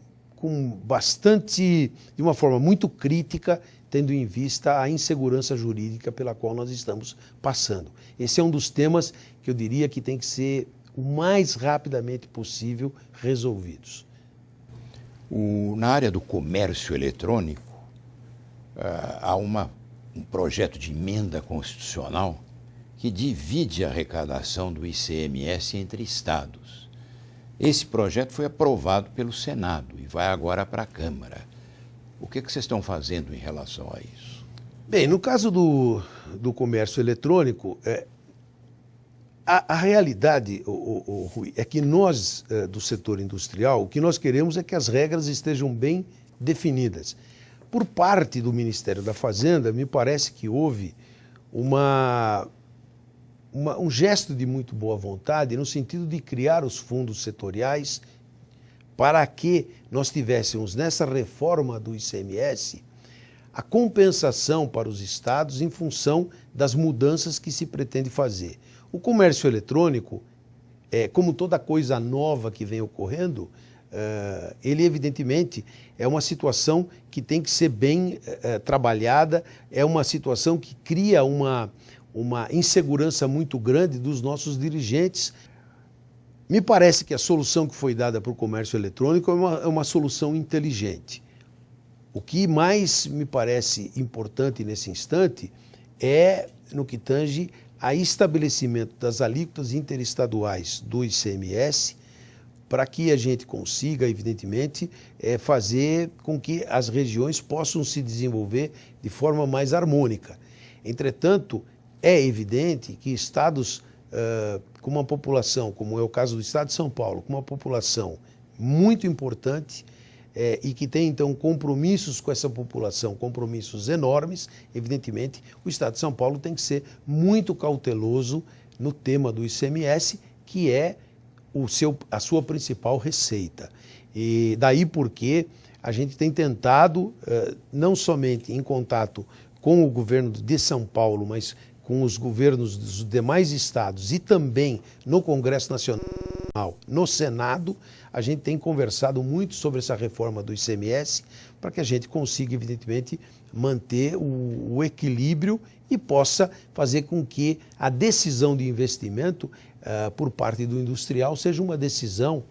bastante, de uma forma muito crítica, tendo em vista a insegurança jurídica pela qual nós estamos passando. Esse é um dos temas que eu diria que tem que ser o mais rapidamente possível resolvidos. Na área do comércio eletrônico, há um projeto de emenda constitucional que divide a arrecadação do ICMS entre estados. Esse projeto foi aprovado pelo Senado e vai agora para a Câmara. O que vocês estão fazendo em relação a isso? Bem, no caso do comércio eletrônico, a realidade, Rui, é que nós, do setor industrial, o que nós queremos é que as regras estejam bem definidas. Por parte do Ministério da Fazenda, me parece que houve um gesto de muito boa vontade no sentido de criar os fundos setoriais para que nós tivéssemos, nessa reforma do ICMS, a compensação para os estados em função das mudanças que se pretende fazer. O comércio eletrônico, como toda coisa nova que vem ocorrendo, ele evidentemente é uma situação que tem que ser bem trabalhada, é uma situação que cria uma insegurança muito grande dos nossos dirigentes. Me parece que a solução que foi dada para o comércio eletrônico é uma solução inteligente. O que mais me parece importante nesse instante é no que tange a estabelecimento das alíquotas interestaduais do ICMS, para que a gente consiga, evidentemente, fazer com que as regiões possam se desenvolver de forma mais harmônica. Entretanto, é evidente que estados com uma população, como é o caso do estado de São Paulo, com uma população muito importante e que tem, então, compromissos com essa população, compromissos enormes, evidentemente, o estado de São Paulo tem que ser muito cauteloso no tema do ICMS, que é a sua principal receita. E daí porque a gente tem tentado, não somente em contato com o governo de São Paulo, mas com os governos dos demais estados e também no Congresso Nacional, no Senado, a gente tem conversado muito sobre essa reforma do ICMS para que a gente consiga, evidentemente, manter o equilíbrio e possa fazer com que a decisão de investimento por parte do industrial seja uma decisão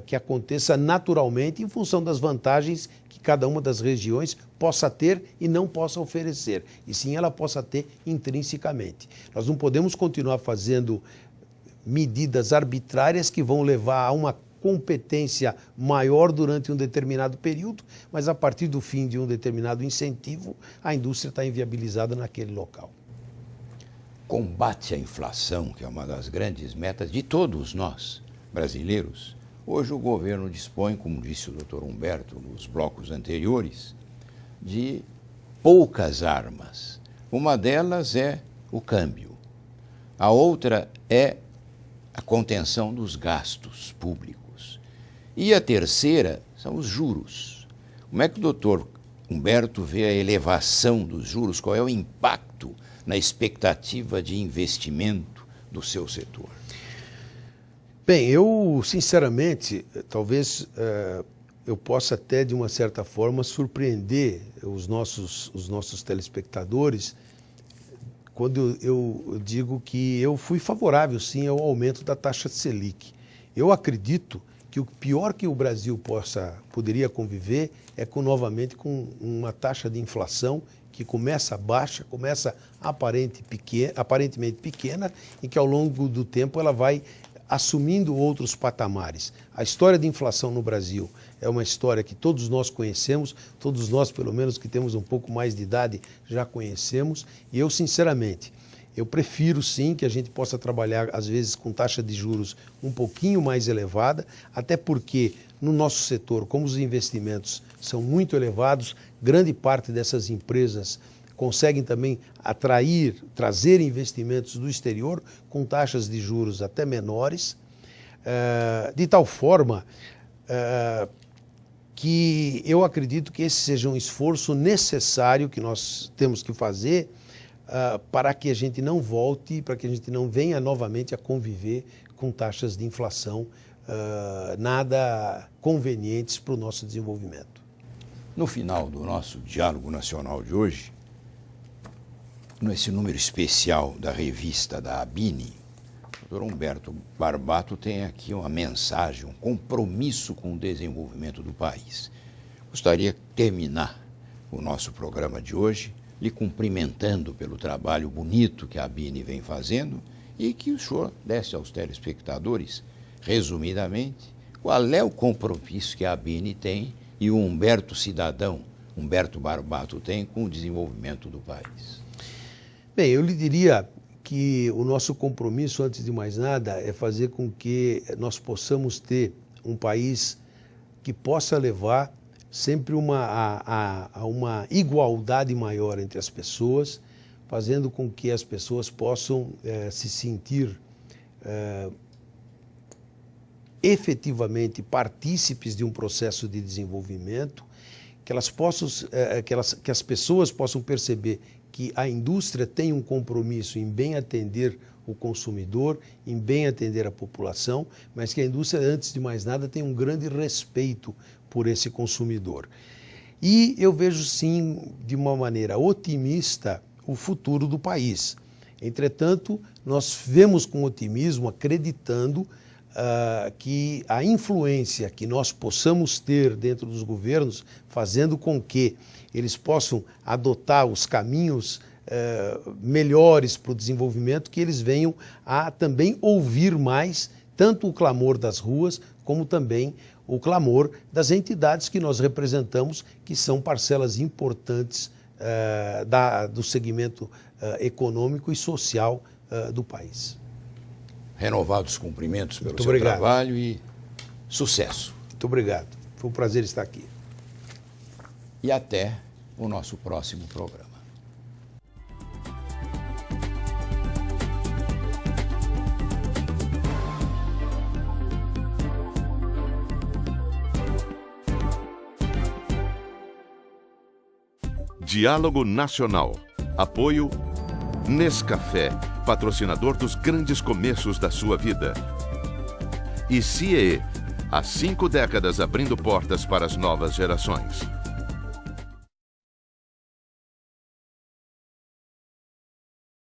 que aconteça naturalmente em função das vantagens que cada uma das regiões possa ter e não possa oferecer, e sim ela possa ter intrinsecamente. Nós não podemos continuar fazendo medidas arbitrárias que vão levar a uma competência maior durante um determinado período, mas a partir do fim de um determinado incentivo, a indústria está inviabilizada naquele local. Combate à inflação, que é uma das grandes metas de todos nós, brasileiros. Hoje o governo dispõe, como disse o Dr. Humberto nos blocos anteriores, de poucas armas. Uma delas é o câmbio. A outra é a contenção dos gastos públicos. E a terceira são os juros. Como é que o Dr. Humberto vê a elevação dos juros? Qual é o impacto na expectativa de investimento do seu setor? Bem, eu, sinceramente, talvez eu possa até, de uma certa forma, surpreender os nossos telespectadores quando eu digo que eu fui favorável, sim, ao aumento da taxa Selic. Eu acredito que o pior que o Brasil poderia conviver é novamente com uma taxa de inflação que começa baixa, começa aparentemente pequena e que ao longo do tempo ela vai assumindo outros patamares. A história de inflação no Brasil é uma história que todos nós conhecemos, todos nós, pelo menos que temos um pouco mais de idade, já conhecemos, e eu, sinceramente, eu prefiro sim que a gente possa trabalhar, às vezes, com taxa de juros um pouquinho mais elevada, até porque no nosso setor, como os investimentos são muito elevados, grande parte dessas empresas conseguem também trazer investimentos do exterior com taxas de juros até menores, de tal forma que eu acredito que esse seja um esforço necessário que nós temos que fazer para que a gente não volte, para que a gente não venha novamente a conviver com taxas de inflação nada convenientes para o nosso desenvolvimento. No final do nosso Diálogo Nacional de hoje, nesse número especial da revista da ABINE, o Dr. Humberto Barbato tem aqui uma mensagem, um compromisso com o desenvolvimento do país. Gostaria de terminar o nosso programa de hoje lhe cumprimentando pelo trabalho bonito que a ABINE vem fazendo e que o senhor desse aos telespectadores, resumidamente, qual é o compromisso que a ABINE tem e o Humberto Barbato tem com o desenvolvimento do país. Bem, eu lhe diria que o nosso compromisso, antes de mais nada, é fazer com que nós possamos ter um país que possa levar sempre a uma igualdade maior entre as pessoas, fazendo com que as pessoas possam se sentir efetivamente partícipes de um processo de desenvolvimento, que as pessoas possam perceber que a indústria tem um compromisso em bem atender o consumidor, em bem atender a população, mas que a indústria, antes de mais nada, tem um grande respeito por esse consumidor. E eu vejo, sim, de uma maneira otimista, o futuro do país. Entretanto, nós vemos com otimismo, acreditando que a influência que nós possamos ter dentro dos governos, fazendo com que eles possam adotar os caminhos melhores para o desenvolvimento, que eles venham a também ouvir mais tanto o clamor das ruas, como também o clamor das entidades que nós representamos, que são parcelas importantes do segmento econômico e social do país. Renovados cumprimentos pelo seu trabalho e sucesso. Muito obrigado. Foi um prazer estar aqui. E até o nosso próximo programa. Diálogo Nacional. Apoio Nescafé, patrocinador dos grandes começos da sua vida. E CIEE, há 5 décadas abrindo portas para as novas gerações.